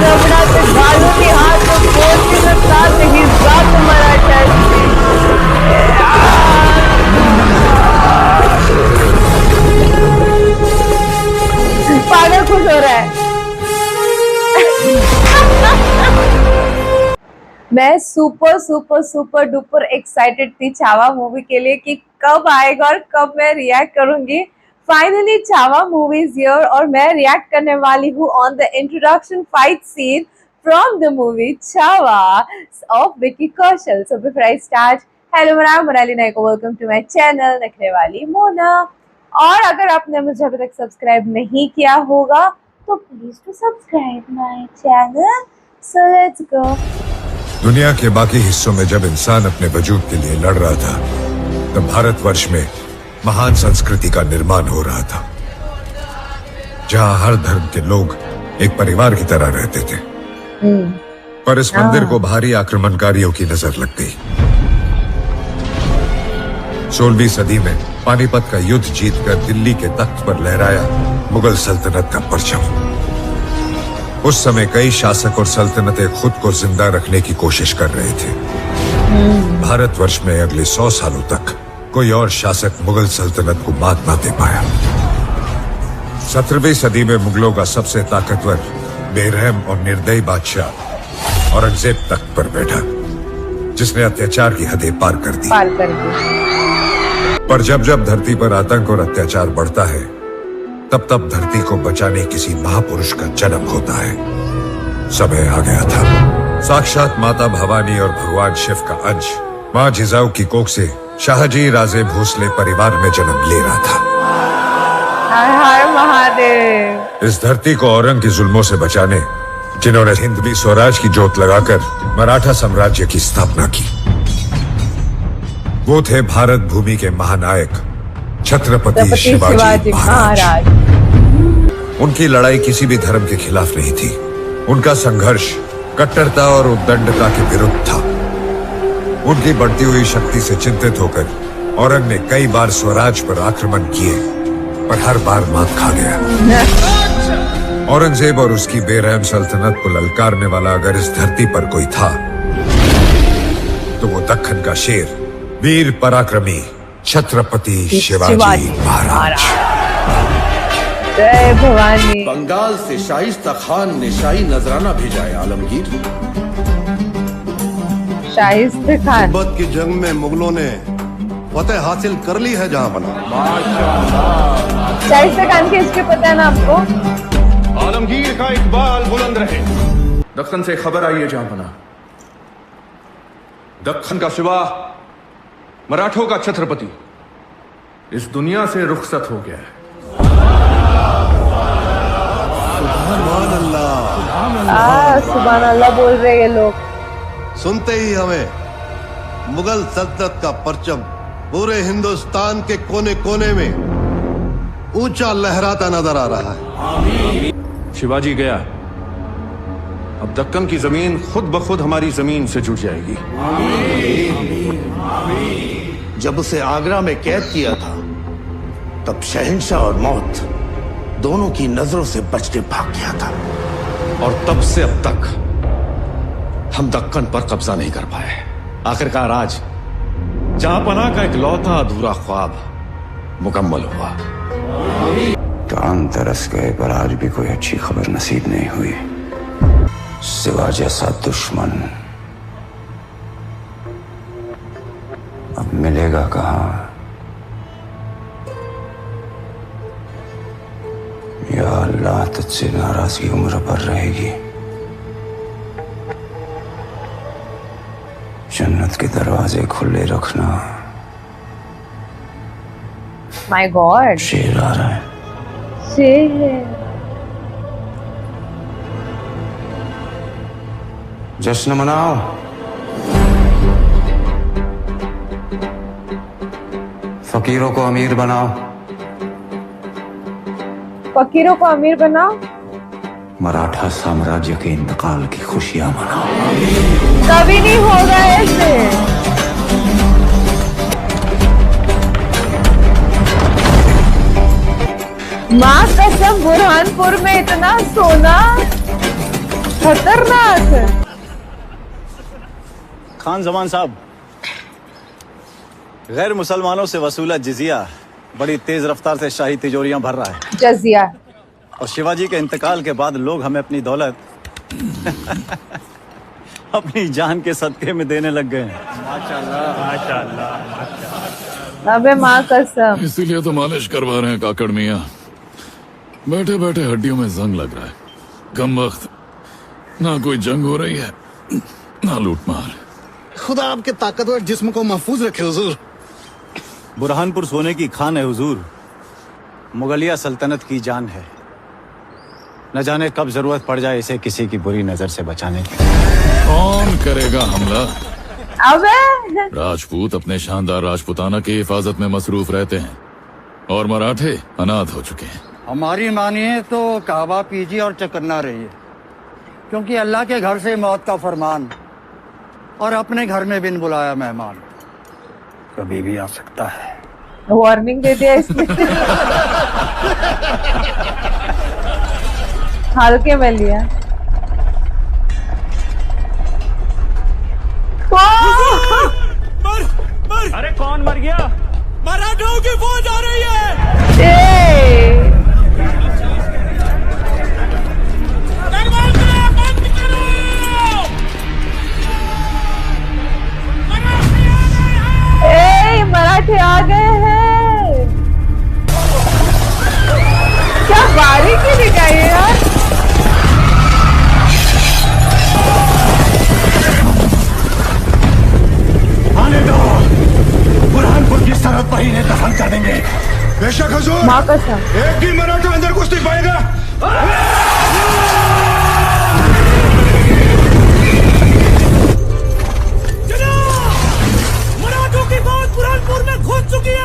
घबराते गालों हाथ बोलती में साथ ही जात मराठा पागल खुश हो रहा है। मैं super super super duper excited थी छावा मूवी के लिए कि कब आएगा और कब मैं रिएक्ट करूंगी। Finally Chhaava movie is here और मैं रिएक्ट करने वाली हूँ on the introduction fight scene from the movie Chhaava of Vicky Kaushal. So before I start, hello मैं Monali Nayak, welcome to my channel Nakhre Wali Mona. और अगर आपने मुझे अभी तक सब्सक्राइब नहीं किया होगा तो please to subscribe my channel. So let's go. दुनिया के बाकी हिस्सों में जब इंसान अपने वजूद के लिए लड़ रहा था, तब भारतवर्ष में महान संस्कृति का निर्माण हो रहा था, जहां हर धर्म के लोग एक परिवार की तरह रहते थे। पर इस मंदिर को भारी आक्रमणकारियों की नजर लग गई। 16वीं सदी में पानीपत का युद्ध जीतकर दिल्ली के तख्त पर लहराया मुगल सल्तनत का परचम। उस समय कई शासक और सल्तनतें खुद को जिंदा रखने की कोशिश कर रहे थे। भारतवर्ष में अगले 100 सालों तक कोई और शासक मुगल सल्तनत को मात न दे पाया। 17वीं सदी में मुगलों का सबसे ताकतवर, बेरहम और निर्दयी बादशाह औरंगजेब तख्त पर बैठा, जिसने अत्याचार की हदें पार कर दी। पर जब जब धरती पर आतंक और अत्याचार बढ़ता है, तब तब धरती को बचाने किसी महापुरुष का जन्म होता है। समय आ गया था। साक्षात माता भवानी और भगवान शिव का अंश माँ जिजाऊ की कोख से शाहजी राजे भोसले परिवार में जन्म ले रहा था। हर हर महादेव। इस धरती को औरंग की जुल्मों से बचाने जिन्होंने हिंदवी स्वराज की जोत लगाकर मराठा साम्राज्य की स्थापना की, वो थे भारत भूमि के महानायक छत्रपति शिवाजी महाराज। उनकी लड़ाई किसी भी धर्म के खिलाफ नहीं थी। उनका संघर्ष कट्टरता और उद्दंडता के विरुद्ध था। उनकी बढ़ती हुई शक्ति से चिंतित होकर औरंग ने कई बार स्वराज पर आक्रमण किए, पर हर बार मात खा गया। औरंगजेब और उसकी बेरहम सल्तनत को ललकारने वाला अगर इस धरती पर कोई था, तो वो दक्खन का शेर, वीर पराक्रमी छत्रपति शिवाजी महाराज। जय भवानी। बंगाल से शाइस्ता खान ने शाही नजराना भेजा है आलमगीर। शाइस्ता खान। तिब्बत की जंग में मुगलों ने फतेह हासिल कर ली है जहां बना। शाइस्ता खान की हिस्ट्री पता है ना आपको? आलमगीर का इकबाल बुलंद रहे। दक्कन से खबर आई है जहां बना, दक्कन का सिवा मराठों का छत्रपति इस दुनिया से रुखसत हो गया है। सुभान अल्लाह बोल रहे हैं लोग। सुनते ही हमें मुगल सल्तनत का परचम पूरे हिंदुस्तान के कोने कोने में ऊंचा लहराता नजर आ रहा है। शिवाजी गया, अब दक्कन की जमीन खुद ब खुद हमारी जमीन से जुड़ जाएगी। जब उसे आगरा में कैद किया था, तब शहंशाह और मौत दोनों की नजरों से बच के भाग गया था, और तब से अब तक हम दक्कन पर कब्जा नहीं कर पाए। आखिरकार आज जहांपना का एक लौता अधूरा ख्वाब मुकम्मल हुआ। कान तरस गए, पर आज भी कोई अच्छी खबर नसीब नहीं हुई। सिवा जैसा दुश्मन अब मिलेगा कहां? या अल्लाह, तुझसे नाराजगी उम्र पर रहेगी। जन्नत के दरवाजे खुले रखना। माय गॉड, शेर आ रहा है। शेर है। जश्न मनाओ। फकीरों को अमीर बनाओ। फकीरों को अमीर बनाओ। मराठा साम्राज्य के इंतकाल की खुशियां मनाओ। कभी नहीं होगा ऐसे। माँ कसम बुरहानपुर में इतना सोना खतरनाक है। खान जमान साहब, गैर मुसलमानों से वसूला जिजिया बड़ी तेज रफ्तार से शाही तिजोरियां भर रहा है जजिया। और शिवाजी के इंतकाल के बाद लोग हमें अपनी दौलत अपनी जान के सदके में देने लग गए हैं। अबे माँ कसम। इसीलिए तो मालिश करवा रहे हैं काकड़ मियाँ। बैठे बैठे हड्डियों में जंग लग रहा है। कम वक्त ना कोई जंग हो रही है ना लूट मार। खुदा आपके ताकतवर जिस्म को महफूज रखे हुजूर। बुरहानपुर सोने की खान है हुजूर, मुगलिया सल्तनत की जान है। न जाने कब जरूरत पड़ जाए इसे किसी की बुरी नजर से बचाने की। कौन करेगा हमला? अबे राजपूत अपने शानदार राजपुताना की हिफाजत में मसरूफ रहते हैं और मराठे अनाथ हो चुके हैं। हमारी मानिए तो काबा पीजिए और चकन्ना रहिए, क्योंकि अल्लाह के घर से मौत का फरमान और अपने घर में बिन बुलाया मेहमान कभी भी आ सकता है। वार्निंग दे दिया इसने। हल्के में लिया। अरे कौन मर गया? मराठों की फौज आ रही है। ए! ए, मराठे आ गए हैं। क्या बारीकी दिखाई है यार। आने दो, बुरहानपुर की सरहद पर इन्हें दफन कर देंगे। बेशक हुजूर, माँ कसम। एक भी मराठा अंदर घुस नहीं पाएगा। मराठों की फौज बुरहानपुर में घुस चुकी है।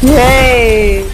Yay!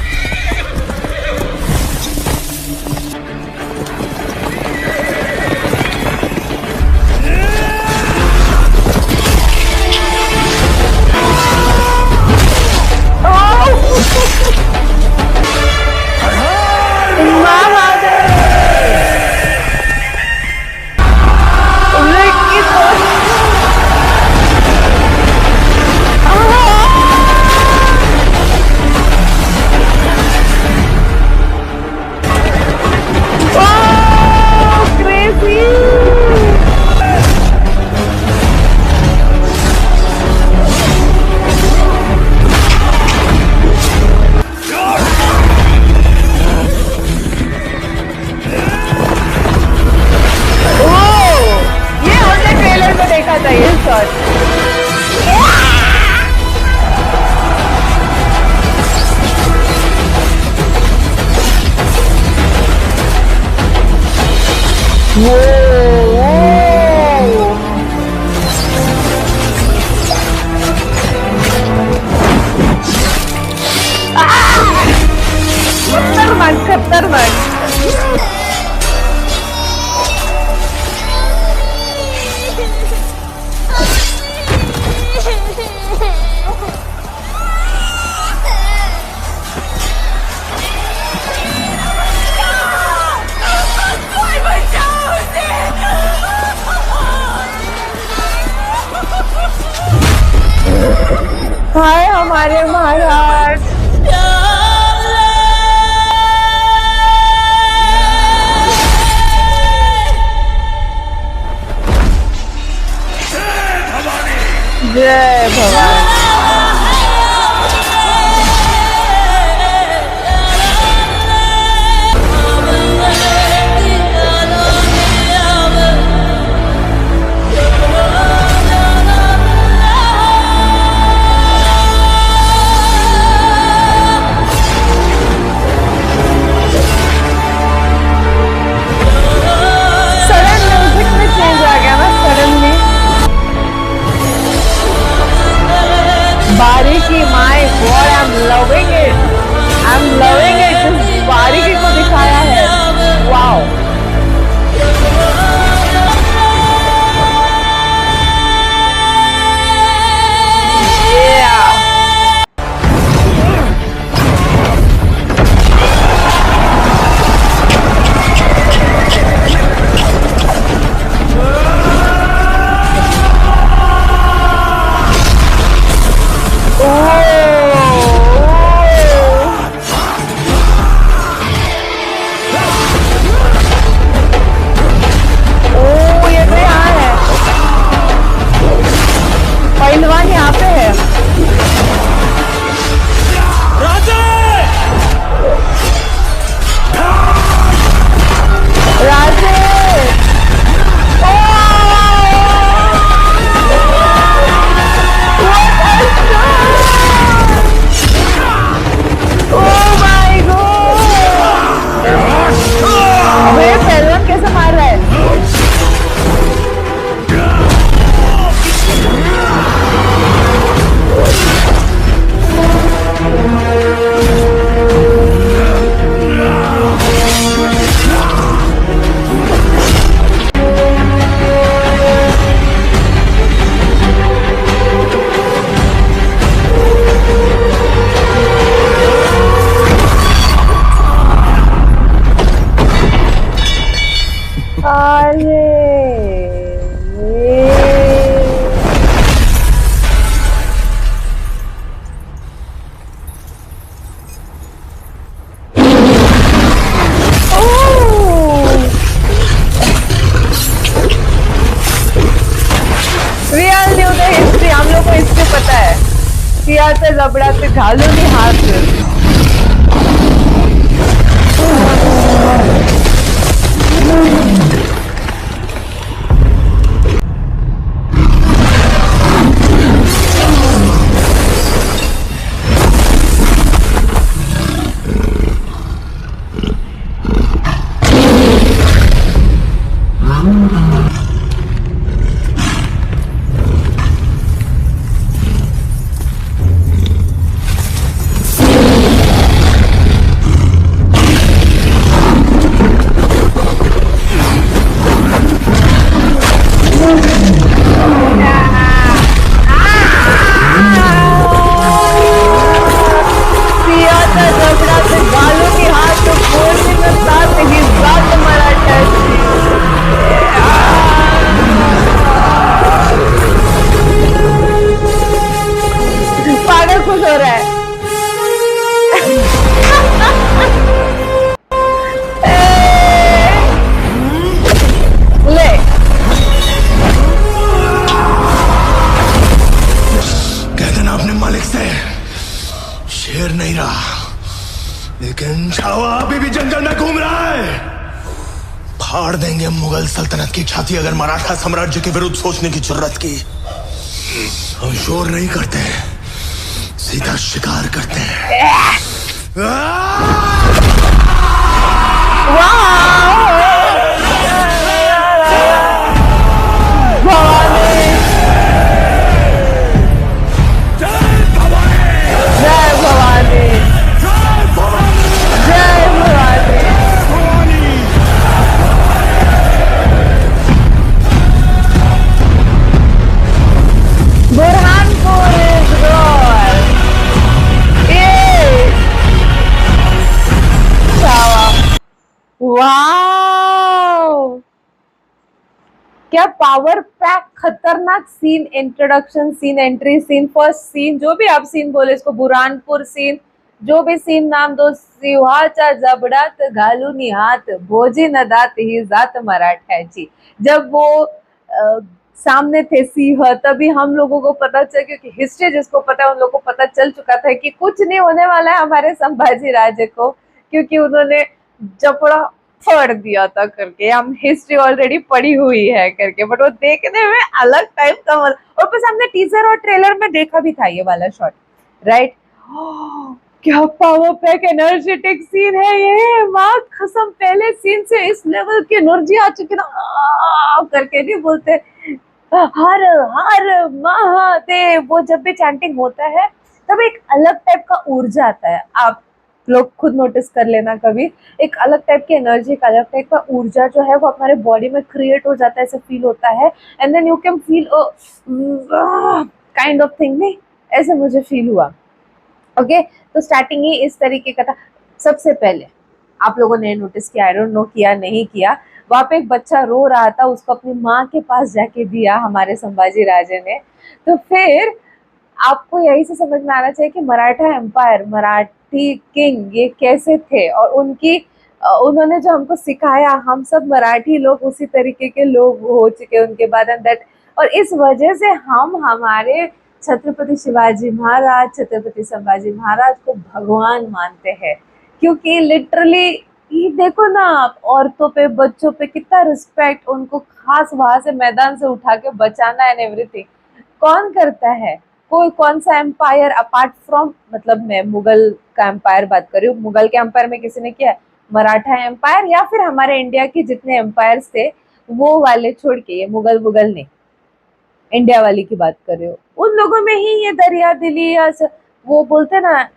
हाय हमारे महाराज। जय भवानी। सडन म्यूजिक में चेंज आ गया ना सडनली। बारीकी my God, I am loving it, I am loving it. जिस बारीकी को दिखाया है, वाओ। Yeah. ओ ये तो यहाँ है, पहलवान यहाँ पे है। राजे पहलवान कैसे मार रहा है? रियल न्यू द हिस्ट्री, हम लोग को हिस्ट्री पता है। सियाचे जबडाचे घालून हात। सियाचा जबडाचे घालून हात, बोलणी जात ही जात मराठ्याची। पागल खुश हो रहा है। ले कह देना अपने मालिक से, शेर नहीं रहा, लेकिन छावा अभी भी जंगल में घूम रहा है। फाड़ देंगे मुगल सल्तनत की छाती अगर मराठा साम्राज्य के विरुद्ध सोचने की जरूरत की। हम शोर नहीं करते, सीधा शिकार करते हैं। जय भवानी, जय भवानी। Burhanpur is gone. ये चावा, वाव, क्या पावर पैक खतरनाक scene, introduction scene, entry scene, first scene, जो भी आप सीन बोले इसको, बुरहानपुर सीन, जो भी सीन नाम दो। सिंहाचा जबडात घालून हात, भोजी न दात ही जात मराठ्याची। जब वो सामने थे सिंह, तभी हम लोगों को पता चल, क्योंकि हिस्ट्री जिसको पता है उन लोगों को पता चल चुका था कि कुछ नहीं होने वाला है हमारे संभाजी राजे को, क्योंकि उन्होंने जबड़ा फोड़ दिया था करके। हम हिस्ट्री ऑलरेडी पढ़ी हुई है करके, बट वो देखने में अलग टाइप का और बस हमने टीजर और ट्रेलर में देखा भी था ये वाला शॉट, राइट। क्या पावर पैक एनर्जेटिक सीन है ये, माँ कसम, पहले सीन से इस लेवल की एनर्जी आ चुकी ना करके नहीं बोलते, हर हर महादेव, वो जब भी चैंटिंग होता है तब एक अलग टाइप का ऊर्जा आता है। आप लोग खुद नोटिस कर लेना कभी, एक अलग टाइप की एनर्जी, एक अलग टाइप का ऊर्जा जो है वो हमारे बॉडी में क्रिएट हो जाता है, ऐसे फील होता है, and then you can feel kind of thing, नहीं ऐसे मुझे फील हुआ। ओके, तो स्टार्टिंग ही इस तरीके का था। सबसे पहले आप लोगों ने नोटिस किया, आई डोंट नो किया नहीं किया, वहां पे एक बच्चा रो रहा था, उसको अपनी माँ के पास जाके दिया हमारे संभाजी राजे ने। तो फिर आपको यही से समझ में आना चाहिए कि मराठा एम्पायर, मराठी किंग ये कैसे थे, और उन्होंने जो हमको सिखाया, हम सब मराठी लोग उसी तरीके के लोग हो चुके उनके बाद, एंड दैट, और इस वजह से हम हमारे छत्रपति शिवाजी महाराज, छत्रपति संभाजी महाराज को भगवान मानते हैं, क्योंकि लिटरली ये देखो ना, आप औरतों पे, बच्चों पे कितना रिस्पेक्ट, उनको खास वहां से मैदान से उठा के बचाना एंड एवरीथिंग कौन करता है? कोई कौन सा एम्पायर अपार्ट फ्रॉम, मतलब मैं मुगल का एम्पायर बात कर रही हूँ, मुगल के एम्पायर में किसी ने किया है? मराठा एम्पायर या फिर हमारे इंडिया के जितने एम्पायर्स थे वो वाले छोड़ के, ये मुगल नहीं, इंडिया वाली की बात कर रहे हो, उन लोगों में ही ये दरिया दिली या वो बोलते ना,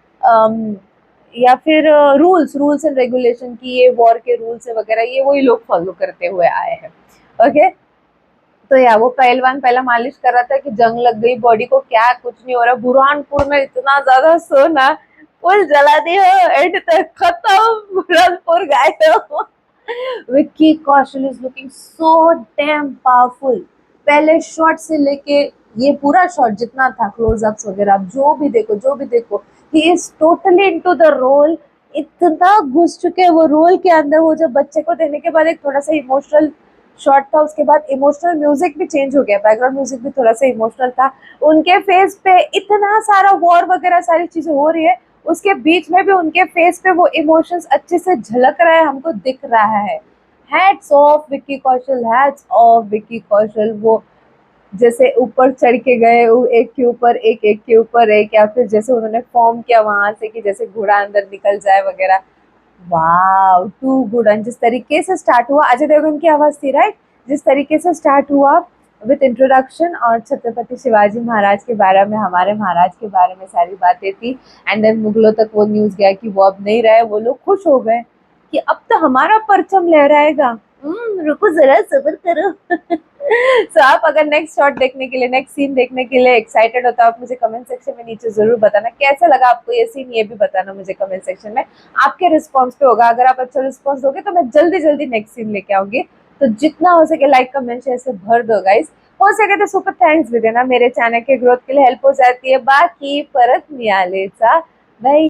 या फिर रूल्स एंड रेगुलेशन की, ये वॉर के रूल्स वगैरह, ये वही लोग फॉलो करते हुए आए हैं। ओके, तो या वो पहलवान पहला मालिश कर रहा था कि जंग लग गई बॉडी को, क्या कुछ नहीं हो रहा, बुरहानपुर में इतना ज्यादा सोना, फुल जला दिया, एंड तक खत्म, बुरहानपुर गायब। Vicky Kaushal is looking so damn powerful, पहले शॉट से लेके ये पूरा शॉट जितना था, क्लोजअप्स वगैरह, आप जो भी देखो, he is totally into the role, इतना घुस चुके हैं वो रोल के अंदर। वो जब बच्चे को देने के बाद एक थोड़ा सा इमोशनल शॉट था, उसके बाद इमोशनल म्यूजिक भी चेंज हो गया, बैकग्राउंड म्यूजिक भी थोड़ा सा इमोशनल था, उनके फेस पे इतना सारा वॉर वगैरह सारी चीजें हो रही है, उसके बीच में भी उनके फेस पे वो इमोशंस अच्छे से झलक रहा है, हमको दिख रहा है। Hats off Vicky Kaushal, hats off Vicky Kaushal. वो जैसे ऊपर चढ़ के गए, एक के ऊपर एक, या फिर जैसे उन्होंने फॉर्म किया वहां से कि जैसे घोड़ा अंदर निकल जाए वगैरह, वाओ टू गुड। एंड जिस तरीके से स्टार्ट हुआ, अजय देवगन की आवाज थी, राइट, जिस तरीके से स्टार्ट हुआ विथ इंट्रोडक्शन और छत्रपति शिवाजी महाराज के बारे में, हमारे महाराज के बारे में सारी बातें थी, एंड देन मुगलों तक वो न्यूज गया कि वो अब नहीं रहे, वो लोग खुश हो गए कि अब तो हमारा परचम लहराएगा, रुको जरा सब्र करो। So, आप अगर नेक्स्ट शॉट देखने के लिए, नेक्स्ट सीन देखने के लिए एक्साइटेड हो तो आप मुझे कमेंट सेक्शन में नीचे जरूर बताना कैसा लगा आपको ये सीन, ये भी बताना मुझे कमेंट सेक्शन में, आपके रिस्पॉन्स पे होगा। अगर आप अच्छा रिस्पॉन्स दोगे तो मैं जल्दी नेक्स्ट सीन लेके आऊंगी। तो जितना हो सके लाइक कमेंट शेयर से भर दो गाइस, हो सके तो सुपर थैंक्स भी देना, मेरे चैनल के ग्रोथ के लिए हेल्प हो जाती है। बाकी परत मिळालेचा बाय।